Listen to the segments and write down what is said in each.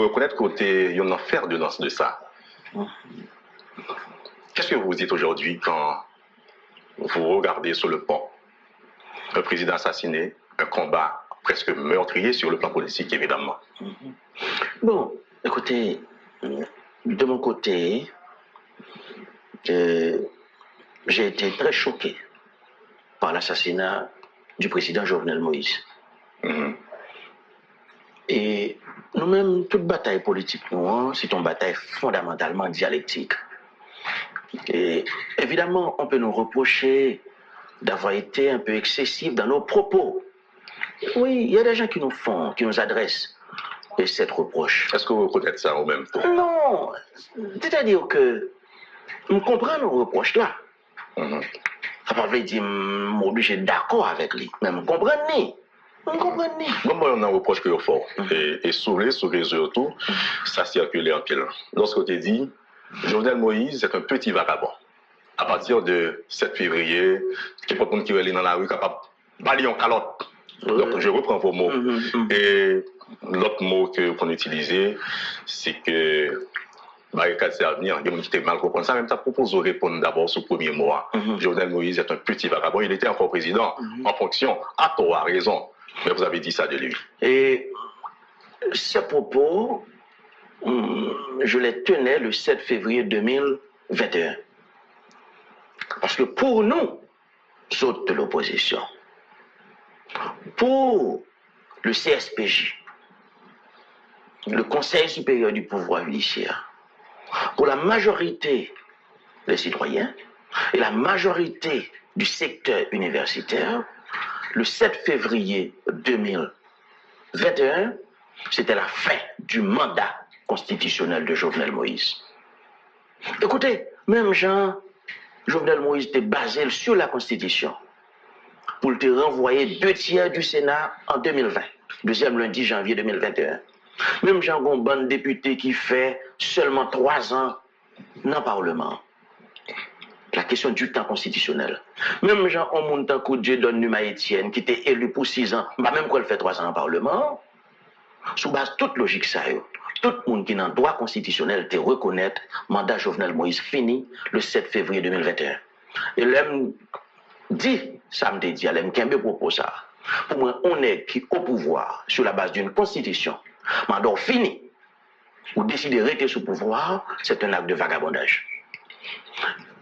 reconnaître qu'il y a un enfer dedans de ça. Qu'est-ce que vous dites aujourd'hui quand vous regardez sur le pont un président assassiné, un combat presque meurtrier sur le plan politique, évidemment? Bon, écoutez, de mon côté, j'ai été très choqué par l'assassinat du président Jovenel Moïse. Et nous-mêmes, toute bataille politique, c'est une bataille fondamentalement dialectique. Et évidemment, on peut nous reprocher d'avoir été un peu excessif dans nos propos. Oui, il y a des gens qui nous adressent cette reproche. Est-ce que vous reconnaissez ça au même temps? Non, c'est-à-dire que nous comprenons nos reproches-là. Ça ne veut pas dire que je suis obligé d'accord avec lui, mais nous comprenons. Moi, on a un reproche que fort. Et sur les réseaux, tout, ça circule en pile. Lorsqu'on te dit, Jovenel Moïse est un petit vagabond. À partir de 7 février, qui peut qui est dans la rue capable de balayer en calotte. Donc, je reprends vos mots. Et l'autre mot qu'on utilisait, c'est que barricade c'est à venir. Il y a des gens qui mal comprendre ça. Même tu as proposé de répondre d'abord sur le premier mot. Jovenel Moïse est un petit vagabond. Il était encore président en fonction. À tort, à raison. Mais vous avez dit ça de lui. Et ces propos, je les tenais le 7 février 2021. Parce que pour nous, autres de l'opposition, pour le CSPJ, le Conseil supérieur du pouvoir judiciaire, pour la majorité des citoyens et la majorité du secteur universitaire, le 7 février 2021, c'était la fin du mandat constitutionnel de Jovenel Moïse. Écoutez, même Jovenel Moïse était basé sur la Constitution pour te renvoyer 2/3 du Sénat en 2020, deuxième lundi janvier 2021. Même Jean Gomban, député qui fait seulement 3 ans dans le Parlement. La question du temps constitutionnel. Même Jean Omontankou Djedon Numa Etienne, qui était élu pour 6 ans, même quand il fait 3 ans en Parlement, sous base toute logique, ça, tout le monde qui a un droit constitutionnel te reconnaître mandat Jovenel Moïse fini le 7 février 2021. Et l'aime dit, ça me dit, l'aime qui propos ça. Pour moi, on est qui au pouvoir sur la base d'une constitution, mandat fini, ou décider de rester sous pouvoir, c'est un acte de vagabondage.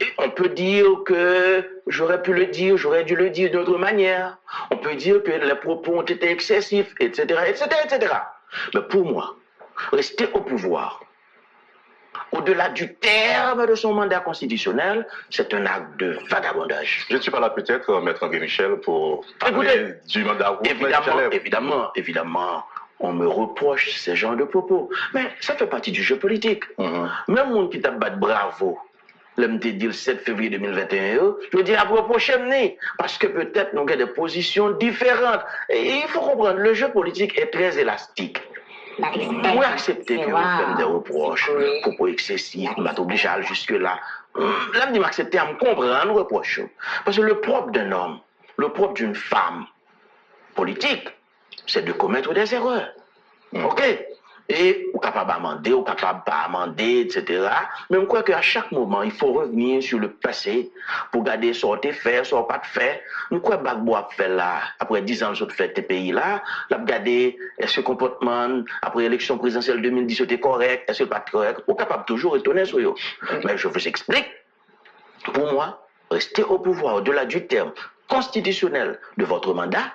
Et on peut dire que j'aurais pu le dire, j'aurais dû le dire d'autre manière. On peut dire que les propos ont été excessifs, etc., etc., etc. Mais pour moi, rester au pouvoir, au-delà du terme de son mandat constitutionnel, c'est un acte de vagabondage. Je ne suis pas là peut-être, Maître André Michel, pour parler du mandat. Évidemment, on me reproche ce genre de propos. Mais ça fait partie du jeu politique. Même monde qui t'a battu bravo, l'homme te dit le 7 février 2021, je veux dire à propos chemné, parce que peut-être nous avons des positions différentes. Et il faut comprendre, le jeu politique est très élastique. Pour accepter que vous faites des reproches, propos excessifs, vous m'êtes obligé à aller jusque-là. Là, je m'accepter à me comprendre, reproche. Parce que le propre d'un homme, le propre d'une femme politique, c'est de commettre des erreurs. OK? Et ou capable d'amender, ou capable pas amender, etc. Mais je crois qu'à chaque moment, il faut revenir sur le passé pour garder ce qu'on a fait, ce qu'on n'a pas fait. Je crois que Bagbo a fait là, après 10 ans de fait ces pays-là, il a regardé est-ce que le comportement après l'élection présidentielle 2010 était correct, est-ce que pas correct, ou capable toujours étonner sur eux. Mais je vous explique. Pour moi, rester au pouvoir au-delà du terme constitutionnel de votre mandat,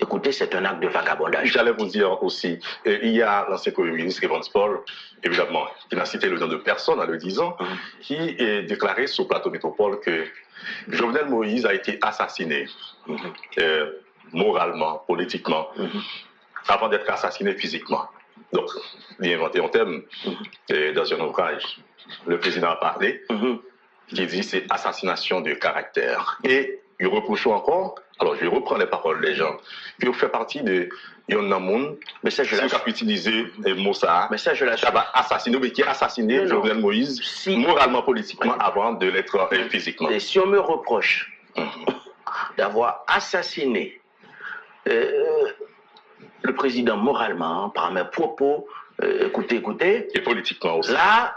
écoutez, c'est un acte de vagabondage. J'allais vous dire aussi, il y a l'ancien Premier ministre Evans Paul, évidemment, qui n'a cité le nom de personne en le disant, qui est déclaré sur Plateau Métropole que Jovenel Moïse a été assassiné moralement, politiquement, avant d'être assassiné physiquement. Donc, il a inventé un thème dans un ouvrage. Le président a parlé, qui dit c'est assassination de caractère. Et il reproche encore, alors je reprends les paroles des gens, qui fait partie de Yonamoun, mais ça je l'ai utilisé le mot ça, mais ça je l'ai assassiné, mais qui a assassiné Jovenel Moïse moralement, politiquement, avant de l'être physiquement. Et si on me reproche d'avoir assassiné le président moralement par mes propos écoutez. Et politiquement aussi. Là,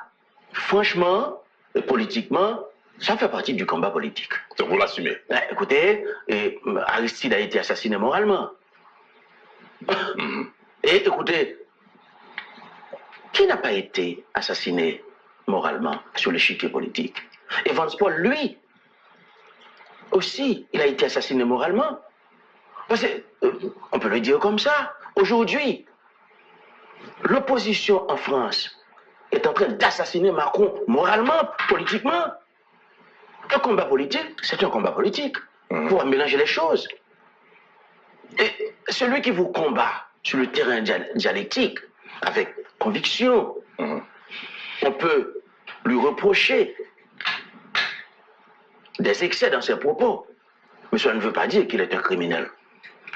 franchement, politiquement, ça fait partie du combat politique. Donc vous l'assumez. Écoutez, Aristide a été assassiné moralement. Et écoutez, qui n'a pas été assassiné moralement sur l'échiquier politique? Et Vance Paul, lui, aussi, il a été assassiné moralement. Parce que, on peut le dire comme ça. Aujourd'hui, l'opposition en France est en train d'assassiner Macron moralement, politiquement. Un combat politique, c'est un combat politique. Il faut mélanger les choses. Et celui qui vous combat sur le terrain dialectique, avec conviction, on peut lui reprocher des excès dans ses propos. Mais cela ne veut pas dire qu'il est un criminel.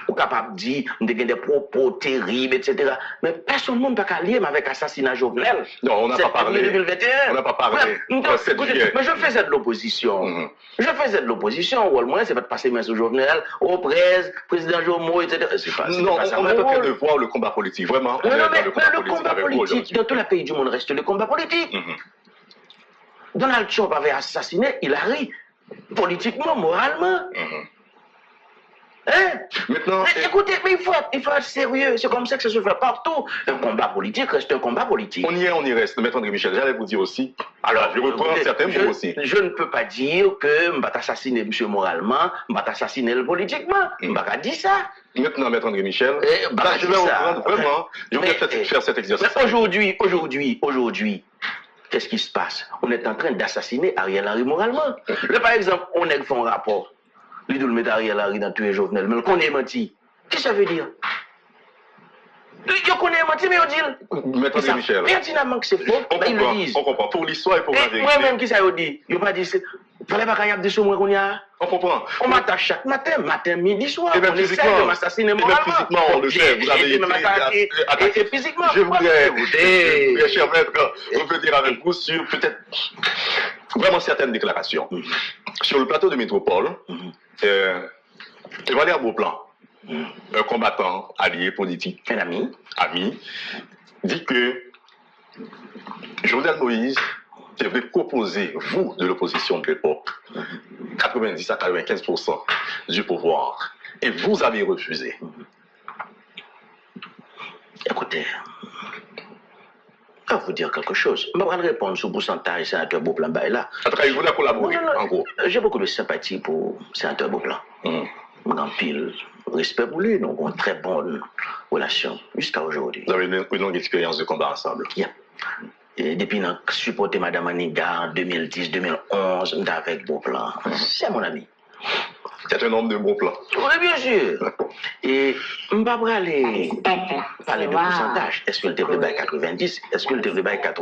Ou capable de dire des propos terribles, etc. Mais personne ne peut pas lier avec l'assassinat Jovenel. Non, on n'a pas parlé. 2021. On n'a pas parlé. Mais je faisais de l'opposition. Je faisais de l'opposition. Ou au moins, c'est pas de passer main sur Jovenel, au président Jomo, etc. Non, on est en train de voir le combat politique. Vraiment. Mais le combat politique, dans tous les pays du monde, reste le combat politique. Donald Trump avait assassiné Hillary, politiquement, moralement. Hein? Maintenant, mais écoutez, mais il faut être sérieux. C'est comme ça que ça se fait partout. Un combat politique reste un combat politique. On y reste. Maître André Michel, j'allais vous dire aussi. Alors, je reprends certains mots aussi. Je ne peux pas dire que je vais assassiner monsieur moralement, je vais assassiner politiquement. Je ne vais pas dire ça. Maintenant, Maître André Michel, je vais reprendre vraiment. Je vais faire cet exercice. Aujourd'hui, qu'est-ce qui se passe? On est en train d'assassiner Ariel Henry moralement. Là, par exemple, on est fait un rapport. Il doit le mettre Ariel Henry dans tous les Jovenel. Mais qu'on est menti. Qu'est-ce que ça veut dire? Il connaît menti, mais il dit. Maître André Michel. Pertinemment que c'est faux, ils le disent. On comprend. Pour l'histoire et pour la vérité. Moi-même, qui ça veut dire? Il n'a pas dit. Il fallait pas qu'il y ait des choses qu'on y a. On comprend. On m'attaque chaque matin, midi, soir. Et même on essaie de m'assassiner moralement. Et même physiquement, on le sait. Vous avez été attaqué. Et physiquement. Je voudrais, cher maître, revenir avec vous sur peut-être vraiment certaines déclarations. Sur le plateau de Métropole, Valère Beauplan, un combattant allié politique, un ami, dit que Jovenel Moïse devrait proposer, vous de l'opposition de l'époque, 90 à 95% du pouvoir, et vous avez refusé. Écoutez, je vais vous dire quelque chose. Je vais répondre sur le pourcentage sénateur Beauplan là. En tout cas, il voulait collaborer, en gros. J'ai beaucoup de sympathie pour sénateur Beauplan. En pile respect pour lui, donc on a une très bonne relation jusqu'à aujourd'hui. Vous avez une longue expérience de combat ensemble. Yeah. Et depuis que j'ai supporté Mme Aniga en 2010-2011, avec Beauplan. C'est mon ami. C'est un homme de bon plan. Oui, bien sûr. Et je ne vais pas parler de pourcentage. Est-ce que le devrait être 90? Est-ce que le devrait être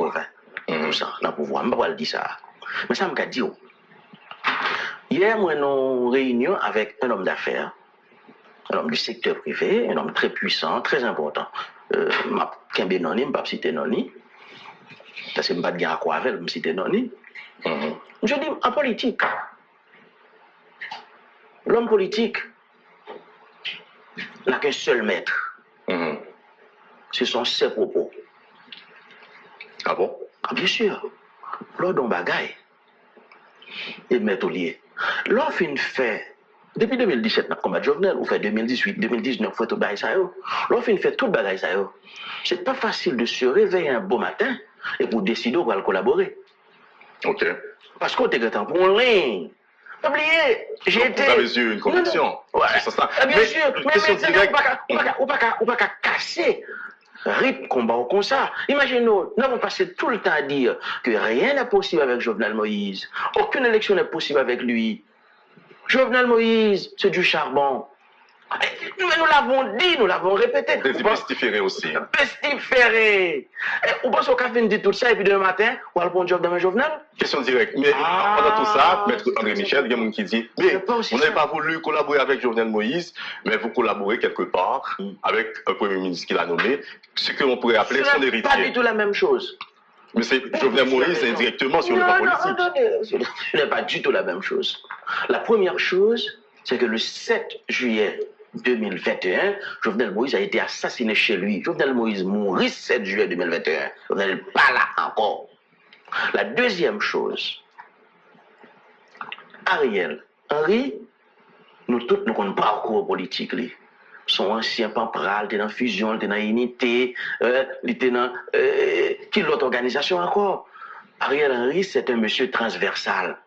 80%? Dans le pouvoir. Je ne vais pas dire ça. Mais ça me dit. Hier, moi, nous réunion avec un homme d'affaires, un homme du secteur privé, un homme très puissant, très important. Je ne vais pas citer Noni. Parce que je ne vais pas dire à quoi avec, je citer Noni. Je dis, en politique, l'homme politique n'a qu'un seul maître. Ce sont ses propos. Ah bon? Ah, bien sûr. L'ordre d'un bagaille. Et mettre au lieu. L'on fait depuis 2017, dans le combat de Jovenel, ou fait 2018, 2019, fait tout le bagaille ça. L'on fait tout le bagaille ça. C'est pas facile de se réveiller un beau matin et pour décider de collaborer. Ok. Parce qu'on était pour en ligne. Oubliez, j'ai été. Vous avez eu une conviction. Ouais. Bien sûr, mais on pas qu'à casser. Rythme combat comme ça. Imaginez-nous, nous avons passé tout le temps à dire que rien n'est possible avec Jovenel Moïse. Aucune élection n'est possible avec lui. Jovenel Moïse, c'est du charbon. Mais nous l'avons dit, nous l'avons répété. Pestiféré aussi. Pestiféré. On pense au café, dit tout ça, et puis demain matin, on va le bon job dans un Jovenel. Question directe. Mais pendant tout ça, Maître André Michel, il y a quelqu'un qui dit, mais vous n'avez pas voulu collaborer avec Jovenel Moïse, mais vous collaborez quelque part avec un Premier ministre qu'il a nommé, ce que l'on pourrait appeler son héritier. C'est pas du tout la même chose. Mais Jovenel Moïse, c'est indirectement sur le plan politique. Non, ce n'est pas du tout la même chose. La première chose, c'est que le 7 juillet 2021, Jovenel Moïse a été assassiné chez lui. Jovenel Moïse mourit 7 juillet 2021. Jovenel n'est pas là encore. La deuxième chose, Ariel Henry, nous tous, nous connaissons pas parcours politique. Son ancien pampral, il était dans fusion, il était dans unité, il était dans qui l'autre organisation encore. Ariel Henry, c'est un monsieur transversal.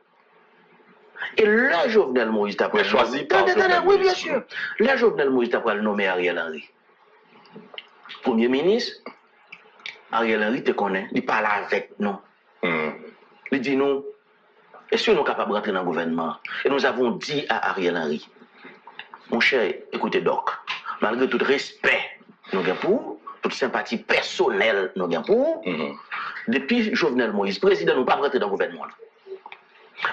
Et là, Jovenel Moïse t'a choisi par oui, bien sûr. Là, Jovenel Moïse t'a le nommer Ariel Henry. Premier ministre, Ariel Henry te connaît, il parle avec nous. Il dit nous, est-ce que nous sommes capables de rentrer dans le gouvernement? Et nous avons dit à Ariel Henry, mon cher, écoutez Doc, malgré tout respect, nous avons pour, toute sympathie personnelle, nous avons pour, depuis Jovenel Moïse, président, nous ne pouvons pas rentrer dans le gouvernement.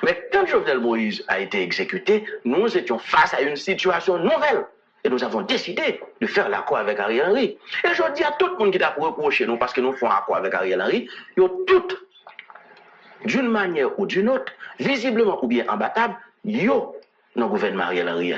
Mais quand Jovenel Moïse a été exécuté, nous étions face à une situation nouvelle. Et nous avons décidé de faire l'accord avec Ariel Henry. Et je dis à tout le monde qui t'a reproché nous, parce que nous faisons accord avec Ariel Henry, ils ont toutes, d'une manière ou d'une autre, visiblement ou bien imbattable, yo dans le gouvernement Ariel Henry.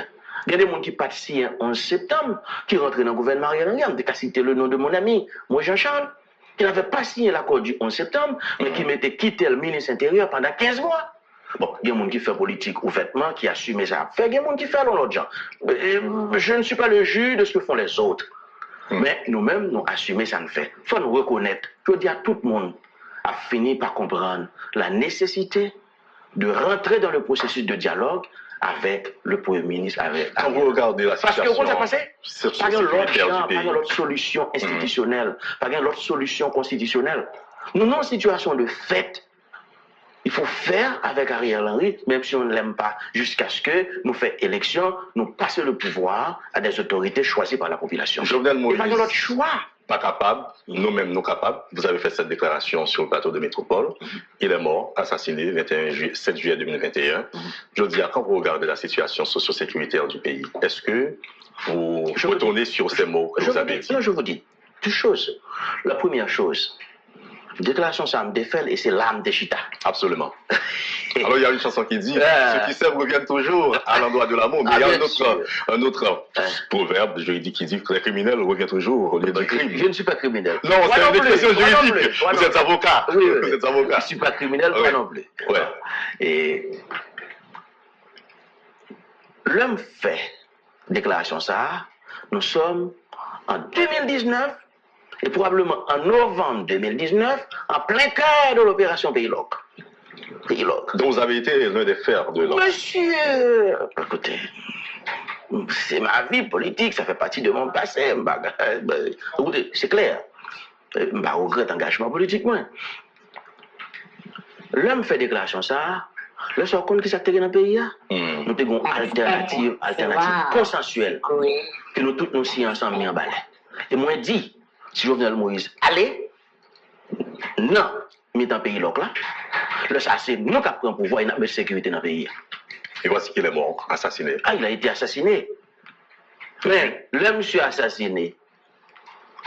Il y a des gens qui participent en 11 septembre, qui rentrent dans le gouvernement Ariel Henry. Je vais citer le nom de mon ami, moi Jean-Charles, qui n'avait pas signé l'accord du 11 septembre, mais qui m'était quitté le ministre intérieur pendant 15 mois. Bon, il y a des gens qui font politique ouvertement, qui assument ça. Il y a des gens qui font l'autre gens. Je ne suis pas le juge de ce que font les autres. Mais nous-mêmes, nous assumons ça nous fait. Il faut nous reconnaître. Je dis à tout le monde, a fini par comprendre la nécessité de rentrer dans le processus de dialogue avec le Premier ministre. Quand vous regardez la situation... Parce que quand ça passe, pas l'autre solution institutionnelle, pas l'autre solution constitutionnelle. Nous sommes en situation de fait. Il faut faire avec Ariel Henry, même si on ne l'aime pas, jusqu'à ce que nous fassions élection, nous passions le pouvoir à des autorités choisies par la population. Jovenel Moïse, pas de l'autre choix. Pas capable, nous-mêmes nous capables. Vous avez fait cette déclaration sur le plateau de Métropole. Il est mort, assassiné le 7 juillet 2021. Je dis, quand vous regardez la situation socio-sécuritaire du pays, est-ce que vous retournez sur ces mots que vous avez dit? Non, je vous dis deux choses. La première chose, déclaration ça me défait et c'est l'âme de Chita. Absolument. Alors il y a une chanson qui dit ceux qui s'aiment reviennent toujours à l'endroit de l'amour. Mais il y a un autre proverbe juridique qui dit que les criminels reviennent toujours au lieu du crime. Je ne suis pas criminel. Non, c'est une expression juridique. Vous êtes avocat. Oui. Vous êtes avocat. Je ne suis pas criminel, moi non plus. Ouais. Et l'homme fait déclaration ça. Nous sommes en 2019. Et probablement en novembre 2019, en plein cœur de l'opération Pays-Loc. Donc vous avez été l'un des fers de l'homme. Monsieur, écoutez, c'est ma vie politique, ça fait partie de mon passé. Écoutez, c'est clair. Je regrette l'engagement politique, moi. L'homme fait déclaration ça, le soir compte qui s'est dans le pays, nous avons une alternative consensuelle, que nous tous nous sommes ensemble mis en balai. Et moi, je dis, si Jovenel Moïse, allez, non, mais dans le pays là, le ça c'est nous qui prenons pouvoir et nous avons sécurité dans le pays. Et voici qu'il est mort, assassiné. Ah, il a été assassiné. Mais le monsieur assassiné,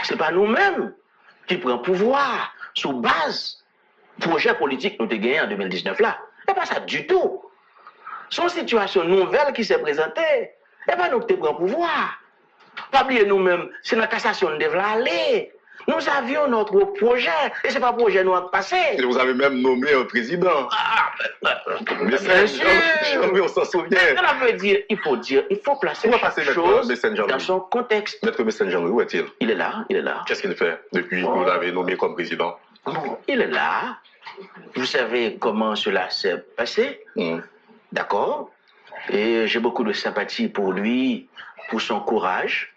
ce n'est pas nous-mêmes qui prenons pouvoir sous base projet politique que nous avons gagné en 2019 là. Ce n'est pas ça du tout. C'est une situation nouvelle qui s'est présentée. Ce n'est pas nous qui prenons pouvoir. Pas oublier nous-mêmes, c'est la cassation de devrait aller. Nous avions notre projet, et ce n'est pas un projet nous a passé. Et vous avez même nommé un président. Mais bien sûr. On s'en souvient. On veut dire, il faut placer chaque chose dans son contexte. Maître Messenger, où est-il? Il est là. Qu'est-ce qu'il fait depuis que vous l'avez nommé comme président? Il est là. Vous savez comment cela s'est passé? D'accord? Et j'ai beaucoup de sympathie pour lui, pour son courage.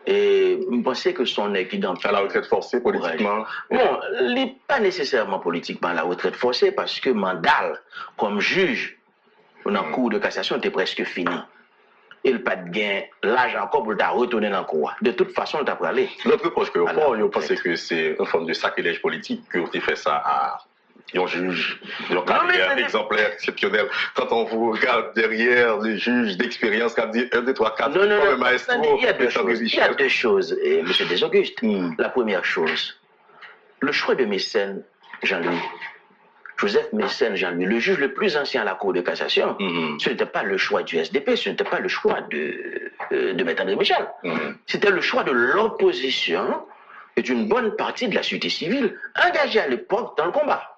Et je pensais que son équidant... À la retraite forcée politiquement? Bon, il n'est pas nécessairement politiquement à la retraite forcée parce que Mandal, comme juge, dans la cour de cassation, était presque fini. Il n'a pas de gain, l'âge encore pour retourner dans le cour. De toute façon, il t'a parlé. L'autre reproche que vous faites, vous pensez que c'est une forme de sacrilège politique que vous fait ça à... un juge, un carrière exemplaire, exceptionnel. Quand on vous regarde derrière le juge d'expérience, quand dit 1, 2, 3, 4, comme un maestro, il y a deux choses, M. Desaugustes. La première chose, le choix de mécène, Jean-Louis, Joseph Mécène Jean-Louis, le juge le plus ancien à la Cour de cassation, ce n'était pas le choix du SDP, ce n'était pas le choix de Maître André Michel. C'était le choix de l'opposition et d'une bonne partie de la société civile engagée à l'époque dans le combat.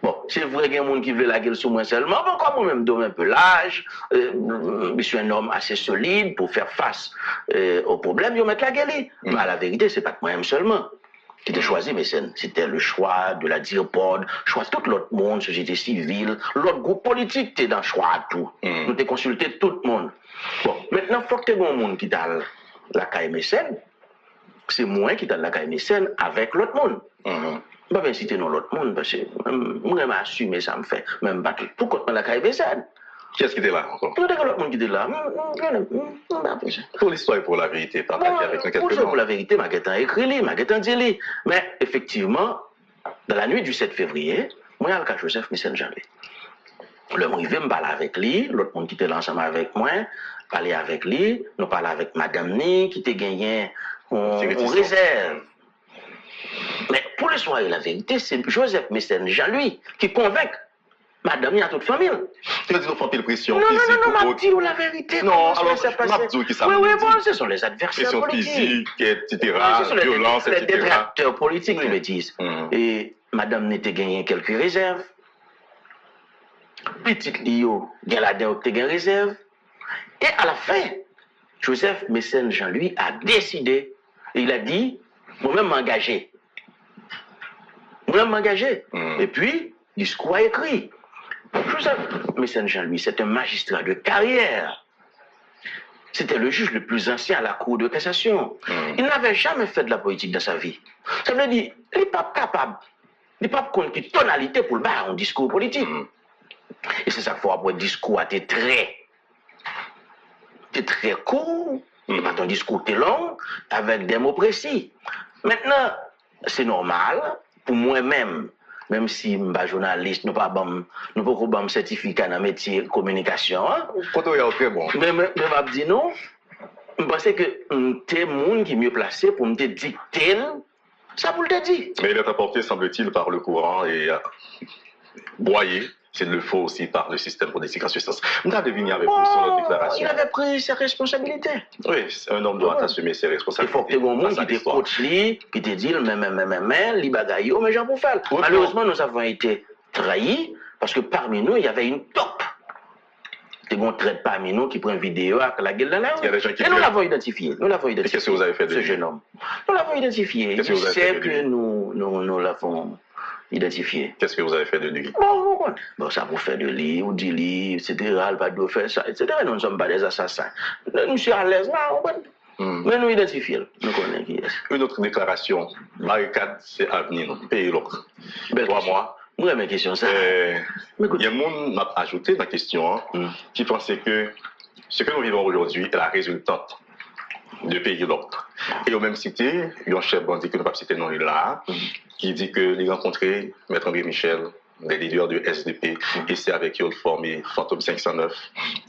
Bon, c'est vrai qu'il y a des gens qui veulent la gueule sur moi seulement, mais quand moi-même donne un peu l'âge, je suis un homme assez solide pour faire face aux problèmes, ils mettent la gueule. Mais à la vérité, c'est pas que moi-même seulement qui était choisi Mécène. C'était le choix de la DIRPOD, choix de tout l'autre monde, société civile, l'autre groupe politique était dans le choix à tout. Nous avons consulté tout le monde. Bon, maintenant, il faut que tu aies un monde qui t'a la caille Mécène. C'est moi qui t'a la caille Mécène avec l'autre monde. Je ne vais pas citer l'autre monde parce que moi, je m'assume ça me fait. Même pas tout. Pourquoi la caille Mécène? Qui est-ce qui était là encore? Tout l'autre monde qui était là. Pour l'histoire et pour la vérité, partagez avec nous quelques pour la vérité, je vais écrit, je vais dire. Mais effectivement, dans la nuit du 7 février, moi, j'ai le Joseph Mécène Jean-Louis. Le monde veut me parler avec lui, l'autre monde qui était là ensemble avec moi, parler avec lui, nous parler avec Madame Ni, qui était gagné en réserve. Mais pour le soir et la vérité, c'est Joseph Mécène Jean-Louis qui convainc Madame Ni à toute famille. Tu veux dire qu'on fait pression non, physique non, m'a dit la vérité. Non, alors c'est pas qui ça. Oui, bon, ce sont les adversaires pression politiques. Physique, etc., Ce sont violence, les etc. détracteurs politiques qui me disent. Et Madame n'était gagné quelques réserves. Petite Lio, Galadin a gagné réserve. Et à la fin, Joseph Mécène Jean-Louis a décidé, il a dit, moi-même m'engager. Moi-même m'engager. Et puis, discours écrit. Joseph Mécène Jean-Louis, c'est un magistrat de carrière. C'était le juge le plus ancien à la Cour de cassation. Il n'avait jamais fait de la politique dans sa vie. Ça veut dire, il n'est pas capable, il n'est pas contre une tonalité pour le battre en discours politique. Et c'est ça qu'il faut avoir un discours à très court, pas ton discours est long, avec des mots précis. Maintenant, c'est normal, pour moi-même, même si je ne suis pas journaliste, je n'ai pas un certificat dans le métier de communication. Quand on est très bon. Mais je dis non, je pense que c'est le monde qui est mieux placé pour me dicter ça pour te dire. Mais il est apporté, semble-t-il, par le courant et broyé. S'il le faut aussi par le système politique en substance. Nous avons deviner avec vous sur notre déclaration. Il avait pris ses responsabilités. Oui, un homme doit assumer ses responsabilités. Il faut que tout le monde qui te coach, qui te dit, mais bagaille, mais j'en peux faire. Malheureusement, nous avons été trahis parce que parmi nous, il y avait une top. Des bons traits parmi nous qui prend une vidéo avec la gueule dans la rue. Et nous l'avons identifié. Nous l'avons identifié. Qu'est-ce que vous avez fait de ce jeune homme? Nous l'avons identifié. Qu'est-ce que vous avez fait de lui? C'est que nous l'avons identifié. Qu'est-ce que vous avez fait de lui? Bon, ça vous fait de lui, ou dit lui, etc. Il va de faire ça, etc. Nous ne sommes pas des assassins. Nous sommes à l'aise là, mais nous identifions. Nous connaissons qui est. Une autre déclaration. Barricade, c'est avenir. Pays l'autre. 3 mois. Moi, mes questions, ça. Il y a un monde qui m'a ajouté dans la question qui pensait que ce que nous vivons aujourd'hui est la résultante de pays l'autre. Et au même cité, il y a un chef bandit que nous ne pouvons pas citer non là, qui dit que les rencontrer, Maître André Michel, des leaders de SDP, et c'est avec eux formé Fantôme 509,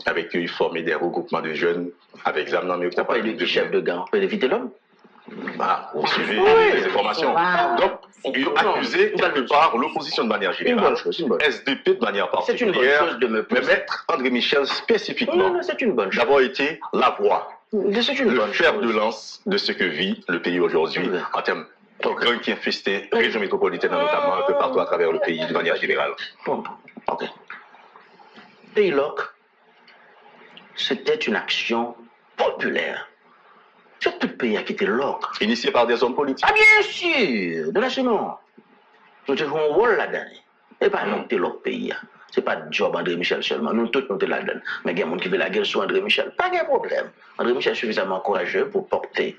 avec eux ils formaient des regroupements de jeunes, avec Zamnan Mieux qui a parlé de chef de gang, on peut éviter l'homme. Ah, vous suivez les informations. Donc, il a accusé quelque part l'opposition de manière générale, SDP de manière particulière, mais Maître André Michel spécifiquement, d'avoir été la voix, le fer de lance de ce que vit le pays aujourd'hui en termes de gangs qui infestaient la région métropolitaine, notamment un peu partout à travers le pays de manière générale. Ok. Pays LOC, c'était une action populaire. C'est tout le pays qui était LOC. Initié par des hommes politiques. Ah bien sûr, de nationaux. Nous avons un rôle là-dedans. Et pas nous qui LOC pays. Ce n'est pas le job André Michel seulement. Nous tous nous sommes là-dedans. Mais il y a des gens qui veulent la guerre sur André Michel. Pas de problème. André Michel est suffisamment courageux pour porter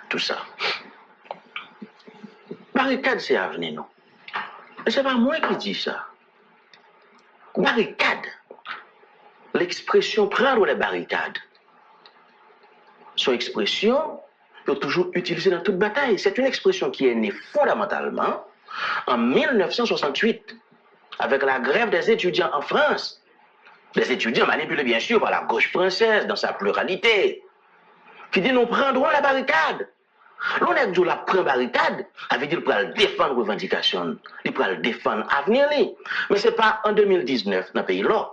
tout ça. Barricade, c'est avenir, non. Et ce n'est pas moi qui dis ça. Barricade. L'expression prendre les barricades. Son expression peut toujours utiliser dans toute bataille. C'est une expression qui est née fondamentalement en 1968 avec la grève des étudiants en France. Des étudiants manipulés bien sûr par la gauche française dans sa pluralité, qui dit nous prendrons la barricade. L'on est dit la prend barricade, avait dit qu'il pourrait défendre revendication, il pourrait défendre l'avenir. Mais ce n'est pas en 2019 dans le pays là.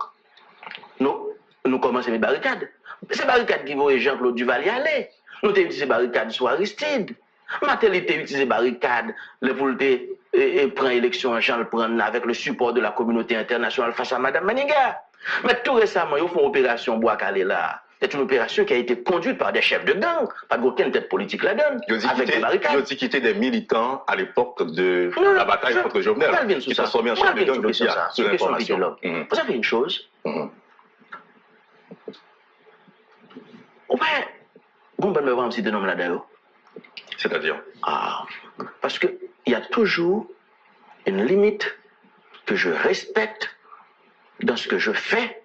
Nous commençons les barricades. C'est barricades qui vont Jean-Claude Duvalier aller. Nous avons utilisé barricades sur Aristide. Matéli a utilisé barricades pour prendre l'élection en Jean le prendre avec le support de la communauté internationale face à Mme Maniga. Mais tout récemment, ils font opération Bois-Calais là. C'est une opération qui a été conduite par des chefs de gang, pas d'aucune tête politique là-dedans. Avec des barricades. Ils ont dit qu'ils étaient des militants à l'époque de la bataille contre Jovenel. Qui transformaient en chef de gang sur l'information. Vous savez une chose? Bon, ben, me voir si de nom là-dedans. C'est-à-dire? Parce qu'il y a toujours une limite que je respecte dans ce que je fais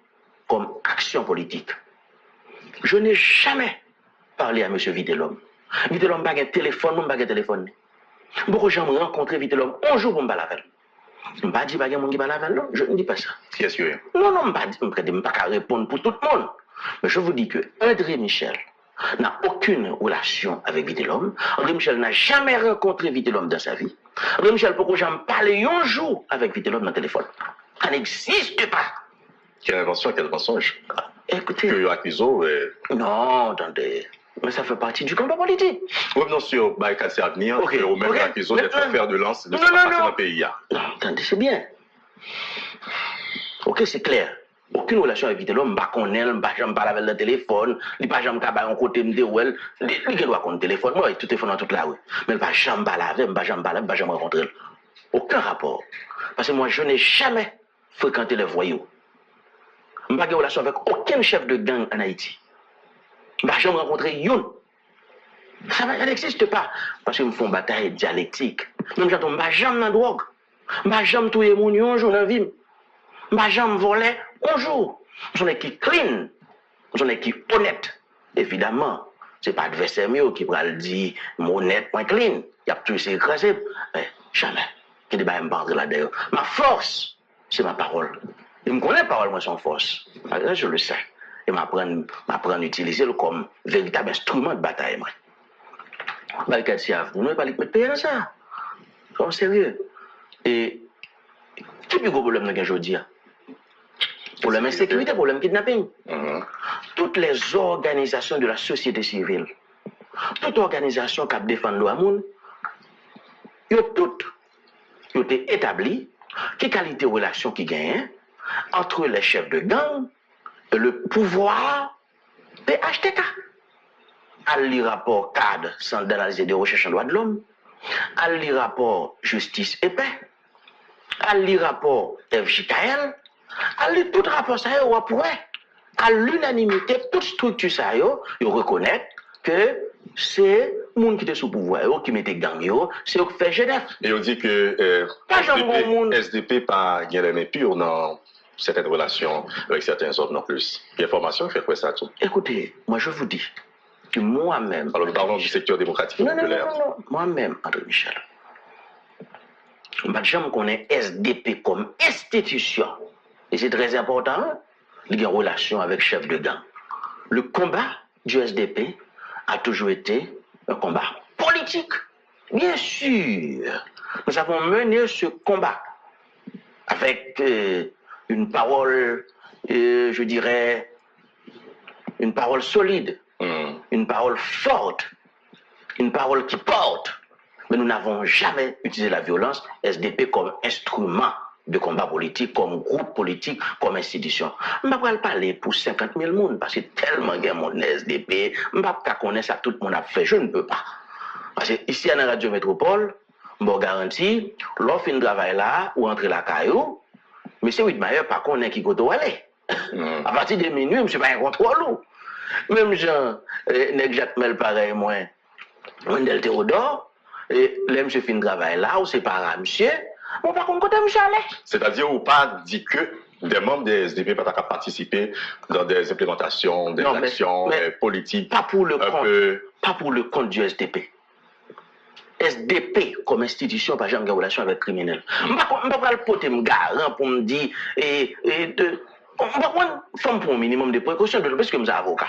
comme action politique. Je n'ai jamais parlé à M. Vitellum. Vitellum n'a pas de téléphone, moi, je n'ai pas de téléphone. Beaucoup de gens m'ont rencontré Vitellum un jour pour me parler. Je ne pas dit qu'il y a qui parle avec non, je ne dis pas ça. Qui est-ce que? Non, je ne peux pas répondre pour tout le monde. Mais je vous dis que André Michel n'a aucune relation avec Vitellum. André Michel n'a jamais rencontré Vitellum dans sa vie. André Michel, pourquoi j'en parle un jour avec Vitellum dans le téléphone? Ça n'existe pas. Quelle invention, quel mensonge? Écoutez. Que accusé. Non, attendez. Mais ça fait partie du combat politique. Revenons sur Barricade Avenir, au même accusé d'être fer de lance de ce qui passe dans le pays. Non, attendez, c'est bien. Ok, c'est clair. Aucune relation avec Vitellum, je ne sais pas, je ne parle avec le téléphone, je ne sais pas, je ne parle un côté de Well, je dois compte téléphone, moi, tout téléphone dans toute la rue. Mais je ne sais pas, je ne parle avec, je ne parle avec, je ne rencontre. Aucun rapport. Parce que moi, je n'ai jamais fréquenté les voyous. Je n'ai pas de relation avec aucun chef de gang en Haïti. Je n'ai jamais rencontré une. Ça n'existe pas. Parce qu'ils me font bataille dialectique. Même si je ne vais jamais dans la drogue. Je ne vais jamais tuer mon un jour dans la vie. Je ne vais jamais voler un jour. Je suis qui clean. Je suis qui honnête. Évidemment, ce n'est pas adversaire qui va le dire honnête, point clean. Il y a tout c'est écrasé. Mais jamais. Je ne vais pas me là-dedans. Ma force, c'est ma parole. Je me connais la parole, moi, sans force. Là, je le sais. Et m'apprendre à utiliser comme véritable instrument de bataille. Barricade Siaf, nous ne pouvons pas payer ça. En sérieux. Et qui est le plus gros problème de aujourd'hui? Problème insécurité, problème kidnapping. Toutes les organisations de la société civile, toute organisation qui défend le monde, ils ont toutes été établies, quelle qualité de relation qui gagne entre les chefs de gang et le pouvoir des HTK. À lire rapport cadre Centre d'analyse et de recherche en droits de l'homme, à lire rapport justice et paix, à lire rapport FJKL, à lire tout rapport ça yo pourrait à l'unanimité toute structure ça yo reconnaître que c'est monde qui était sous pouvoir qui mettait gang yo, c'est eux qui fait Genève. Et on dit que SDP pas gain les mains pures dans certaines relations avec certains hommes non plus. L'information fait quoi ça tout? Écoutez, moi je vous dis que moi-même. Alors nous parlons du secteur démocratique populaire. Non. Moi-même, André Michel. Je connais SDP comme institution. Et c'est très important. Il y a une relation avec le chef de gang. Le combat du SDP a toujours été un combat politique. Bien sûr. Nous avons mené ce combat avec une parole, je dirais, une parole solide. Une parole forte, une parole qui porte. Mais nous n'avons jamais utilisé la violence SDP comme instrument de combat politique, comme groupe politique, comme institution. Je ne vais pas parler pour 50 000 personnes parce que tellement il y a mon SDP, je ne vais pas connaître ça, tout le monde a fait, je ne peux pas. Parce que ici à la Radio Métropole, je vous garantis, l'offre de travail là, ou entre la caillou, mais c'est Whitmayer, par contre, qui peut aller. À partir de minuit, je ne suis pas un contrôle. Même Jean, Jacques Mel pareil, moi, Wendel Théodore, et là, monsieur fin de travail là, ou c'est pas monsieur, bon, par contre, côté monsieur allait. C'est-à-dire, ou pas dit que des membres des SDP pas participer dans des implémentations, des actions politiques. Pas pour le compte du SDP. SDP comme institution, par exemple, en relation avec criminels. Je ne vais pas le porter garant pour me dire, on va prendre pour un minimum de précautions, parce que je suis avocat.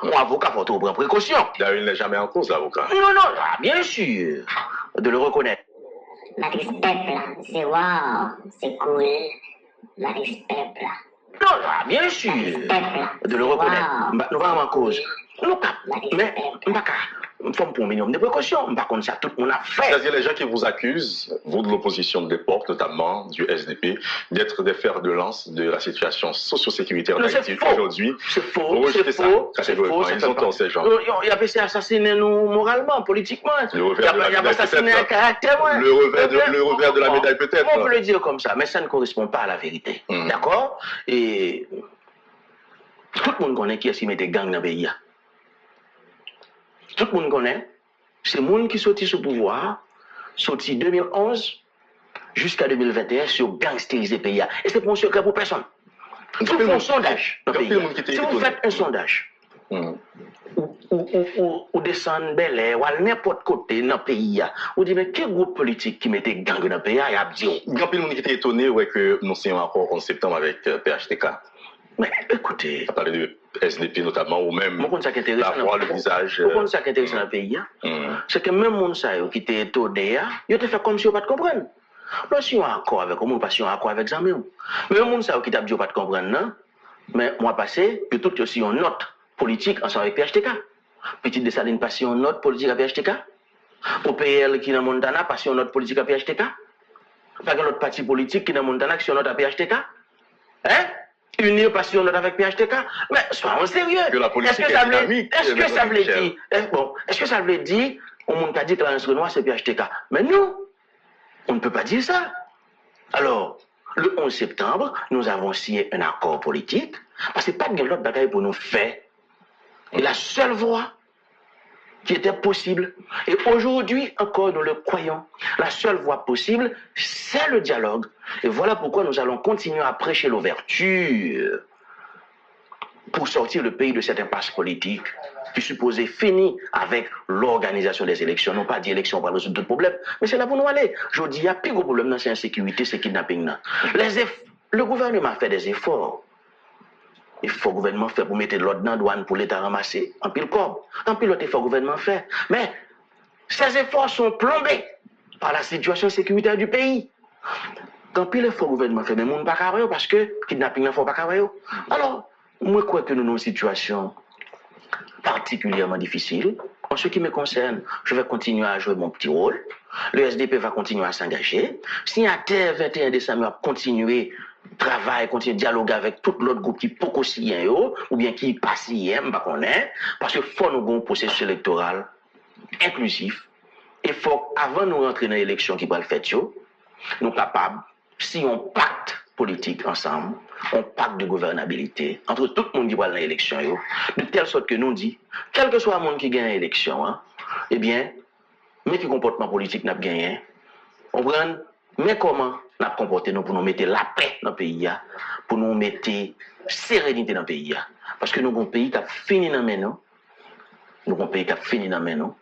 mon avocat, il faut prendre précaution. D'ailleurs, il n'est jamais en cause, l'avocat. Non, non, bien sûr, de le reconnaître. La respect, là. C'est wow, c'est cool. La respect, là. Non, bien sûr, de le reconnaître. Nous allons en cause. Nous, mais, il faut un minimum de précaution. Par contre, ça, tout le monde a fait. C'est-à-dire les gens qui vous accusent, vous de l'opposition de l'époque, notamment du SDP, d'être des fers de lance de la situation socio-sécuritaire d'Haïti aujourd'hui. C'est faux, c'est faux. Ils ont tort, ces gens. Il a essayé d'assassiner nous moralement, politiquement. Le revers de la médaille, assassiné un caractère. Le revers de la médaille, peut-être. On peut le dire comme ça, mais ça ne correspond pas à la vérité. D'accord? Et tout le monde connaît qui est-ce qui met des gangs dans le pays. Tout le monde connaît. C'est le monde qui sorti sous pouvoir, sorti 2011 jusqu'à 2021 sur gangsteriser le pays. Et c'est pour un secret pour personne. Si vous faites un sondage dans le pays, si vous faites un sondage, ou descendre Bel Air, ou à n'importe côté dans le pays, ou dit, mais quel groupe politique qui mettait gang dans le pays, il y a dit. Il y a plein de gens qui étaient étonnés que nous signions un accord en septembre avec PHTK. Mais écoutez. On parle de SDP notamment, ou même la voix, le visage. Pourquoi ça qui est intéressant dans le pays? C'est que même les gens qui étaient étonnés, ils ont fait comme si ils ne comprenaient pas. Nous si on accord avec eux, pas si on accord avec ça même. Mais même les gens qui n'ont pas comprendre, non? Mais moi passé, que tout aussi une note politique ensemble avec PHTK. Petite Dessaline passe une note politique à PHTK. OPL qui est dans Montana passe une note politique à PHTK. Pas un autre parti politique qui est dans Montana qui est une note à PHTK. Hein? Unir passion avec PHTK, mais soyons sérieux. Est-ce que ça veut dire, est-ce que ça veut dire, on ne peut pas dire que la Noire c'est PHTK, mais nous, on ne peut pas dire ça. Alors, le 11 septembre, nous avons signé un accord politique, parce que pas de l'autre bataille pour nous faire. Et la seule voie qui était possible, et aujourd'hui encore nous le croyons, la seule voie possible, c'est le dialogue. Et voilà pourquoi nous allons continuer à prêcher l'ouverture pour sortir le pays de cette impasse politique qui supposait finir avec l'organisation des élections. Non pas d'élections pour résoudre tout problème, mais c'est là pour nous aller. Je dis, il y a plus gros problème dans l'insécurité, c'est le kidnapping. Le gouvernement a fait des efforts. Il faut le gouvernement faire pour mettre de l'ordre dans la douane pour l'État ramasser en pile corps. En pile l'autre effort le gouvernement fait. Mais ces efforts sont plombés par la situation sécuritaire du pays. Quand pile l'effort le gouvernement fait, mais les gens ne pas carré parce que kidnapping ne faut pas carré. Alors, moi je crois que nous avons une situation particulièrement difficile. En ce qui me concerne, je vais continuer à jouer mon petit rôle. Le SDP va continuer à s'engager. Si à terre 21 décembre, on va continuer travail, continuer dialogue avec tout l'autre groupe qui peut aussi ou bien qui passe parce que faut nous avoir un processus électoral inclusif et faut avant nous rentrer dans l'élection qui va le faire nous capables si on pacte politique ensemble, on pacte de gouvernabilité entre tout le monde qui va dans l'élection de telle sorte que nous dit quel que soit le monde qui gagne l'élection eh bien mais qui comportement politique n'a gagné on prend mais comment nous comporter nous pour nous mettre la paix dans le pays, pour nous mettre sérénité dans le pays. Parce que nous avons un pays qui a fini dans le nous. Nous avons un pays qui a fini dans le nous.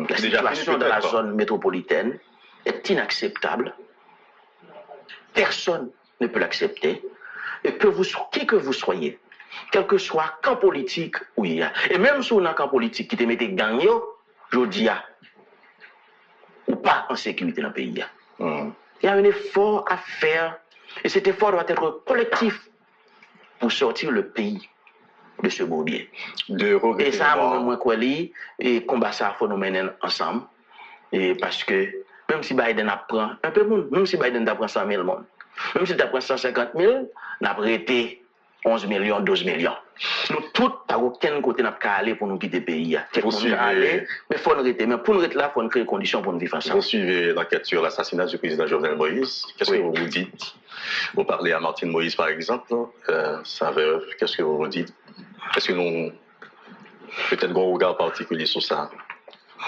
La situation dans la zone métropolitaine est inacceptable. Personne ne peut l'accepter. Et qui que vous soyez, quel que soit camp politique où il y a, et même si on a un camp politique qui te mette gagné, je dis, ou pas en sécurité dans le pays. Il y a un effort à faire et cet effort doit être collectif pour sortir le pays de ce bourbier. Et ça, moi, et combat ça, il faut nous mener ensemble. Et parce que même si Biden apprend un peu de monde, même si Biden apprend 100 000 monde, même si tu apprends 150 000, on a arrêté 11 millions, 12 millions. Nous tous, à aucun côté, nous pas aller pour nous quitter le pays. Mais il faut nous arrêter. Mais pour nous arrêter là, il faut nous créer des conditions pour nous vivre ensemble. Vous suivez l'enquête sur l'assassinat du président Jovenel Moïse. Qu'est-ce que vous vous dites? Vous parlez à Martine Moïse, par exemple, sa veuve. Qu'est-ce que vous vous dites? Est-ce que nous, peut-être, un regard particulier sur ça?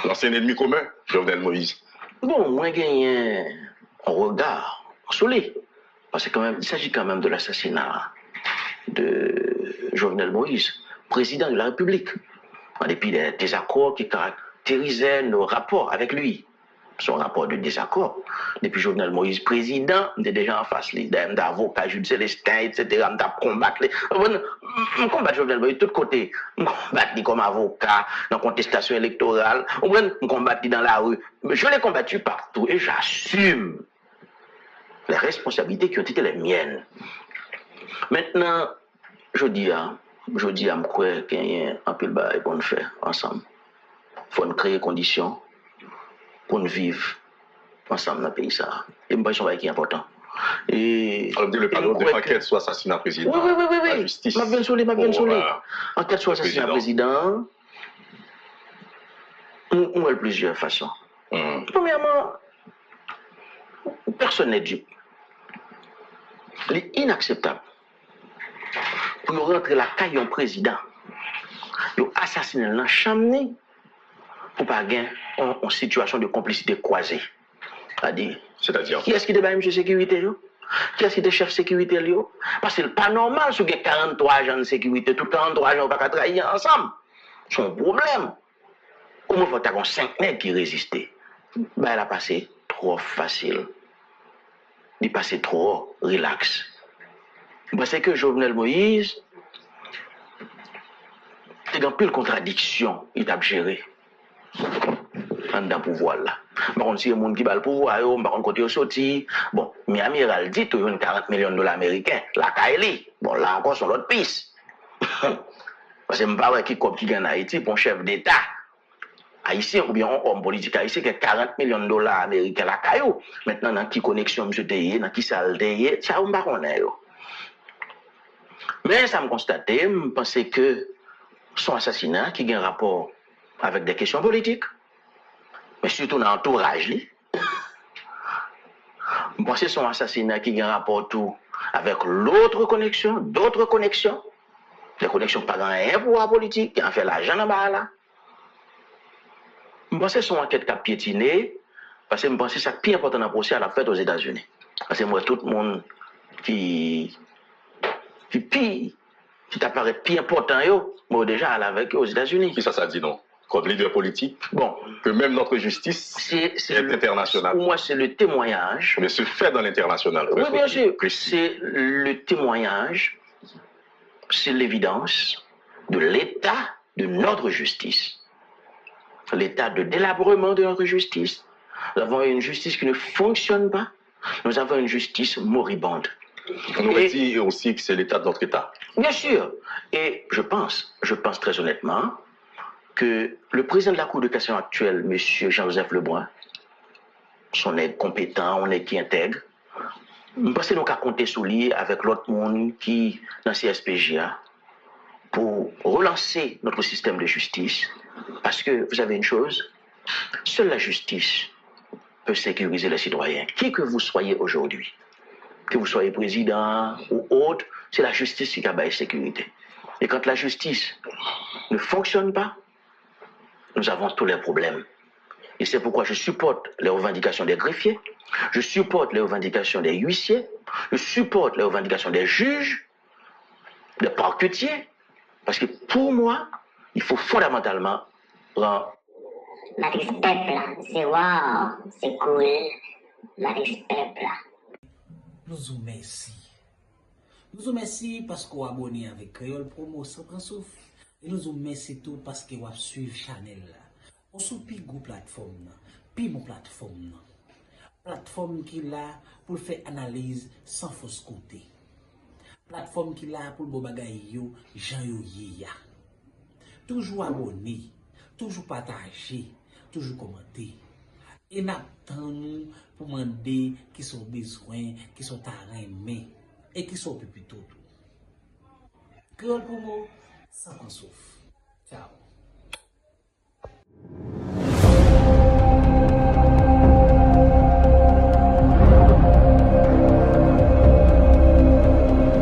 L'ancien ennemi commun, Jovenel Moïse. Bon, moi, j'ai un regard solide. Parce qu'il s'agit quand même de l'assassinat de Jovenel Moïse, président de la République, en dépit des accords qui caractérisaient nos rapports avec lui. son rapport de désaccord. Depuis Jovenel Moïse président, on était déjà en face, d'avocats, Jules Célestin, etc. On combattre. On combat Jovenel Moïse de tous côtés. On combat comme avocat, dans la contestation électorale. On combat dans la rue. Je l'ai combattu partout et j'assume les responsabilités qui ont été les miennes. Maintenant, je dis à moi qu'il y a un peu de bail pour nous faire ensemble. Il faut nous créer des conditions pour nous vivre ensemble dans le pays. Ça. Et je pense que c'est important. Et alors, le panneau de enquête sur l'assassinat président. Oui. La justice. Ma bien solide. Enquête sur l'assassinat président. On a plusieurs façons. Premièrement, personne n'est dupe. Il est inacceptable pour nous rentrer la caille en président. Ils ont assassiné dans la chambre pour pas gagner en situation de complicité croisée. C'est-à-dire qui est-ce qui débat M. Sécurité? Qui est-ce qui est chef sécurité? Parce que c'est pas normal si vous avez 43 agents de sécurité, tous 43 agents ne peuvent pas travailler ensemble. C'est un problème. Comment faut avoir 5 nègres qui résistaient? Ben, elle a passé trop facile. Il est passé trop relax. Parce que Jovenel Moïse, c'est dans plus de contradiction, il t'a géré. Dans le pouvoir là. Par contre, si il y a des gens qui ont le pouvoir, par contre, côté sorti, bon, mais amiral dit qu'il y a 40 millions de dollars américains, la Kaili, bon, là encore, sur l'autre piste. Parce que je ne sais pas qui gagne en Haïti pour un chef d'État haïtien ou bien un homme politique haïtien qui a 40 millions de dollars américains la caillou. Maintenant, dans qui connexion monsieur Teye, dans qui salle Teye, ça on ne connaît pas. Mais ça me constate, je pense que son assassinat qui a un rapport avec des questions politiques, mais surtout dans l'entourage, je pense que son assassinat qui a un rapport tout avec d'autres connexions, des connexions pas grand pour la politique, qui ont fait l'argent dans bas là. Je pense que son enquête qui a piétiné, parce que je pense que c'est ça qui est important dans le procès à la fête aux États-Unis. Parce que moi, tout le monde qui t'apparaît plus important, moi déjà à avec aux États-Unis. Qui ça dit non? Comme leader politique, bon, que même notre justice est internationale. Pour moi, c'est le témoignage. Mais se fait dans l'international. Oui, bien sûr. C'est le témoignage, c'est l'évidence de l'état de notre justice. L'état de délabrement de notre justice. Nous avons une justice qui ne fonctionne pas. Nous avons une justice moribonde. On aurait dit aussi que c'est l'état de notre État. Bien sûr. Et je pense très honnêtement, que le président de la Cour de cassation actuelle, M. Jean-Joseph Lebrun, son aide compétent, on est qui intègre, je pense que nous avons compté sur lui avec l'autre monde qui, dans CSPJA, pour relancer notre système de justice. Parce que vous savez une chose, seule la justice peut sécuriser les citoyens. Qui que vous soyez aujourd'hui, que vous soyez président ou autre, c'est la justice qui a la sécurité. Et quand la justice ne fonctionne pas, nous avons tous les problèmes. Et c'est pourquoi je supporte les revendications des greffiers, je supporte les revendications des huissiers, je supporte les revendications des juges, des parquetiers, parce que pour moi, il faut fondamentalement rendre... La respect là, c'est wow, c'est cool. La respect là. Nous vous remercions. Nous vous remercions parce que vous abonnez avec Créole Promo sans prendre souffle. Et nous vous remercions tout parce que vous suivez Chanel là. On sous pi go plateforme là, pi mon plateforme là. Plateforme qui là pour faire analyse sans fausse côté. Plateforme qui là pour bo bagay yo, jan yo ya. Toujours abonné, toujours partager, toujours commenter. Et n'attend nous pour demander qui sont besoin, qui sont aimés et qui sont plus tout. Créole Promo sans qu'on souffre. Ciao.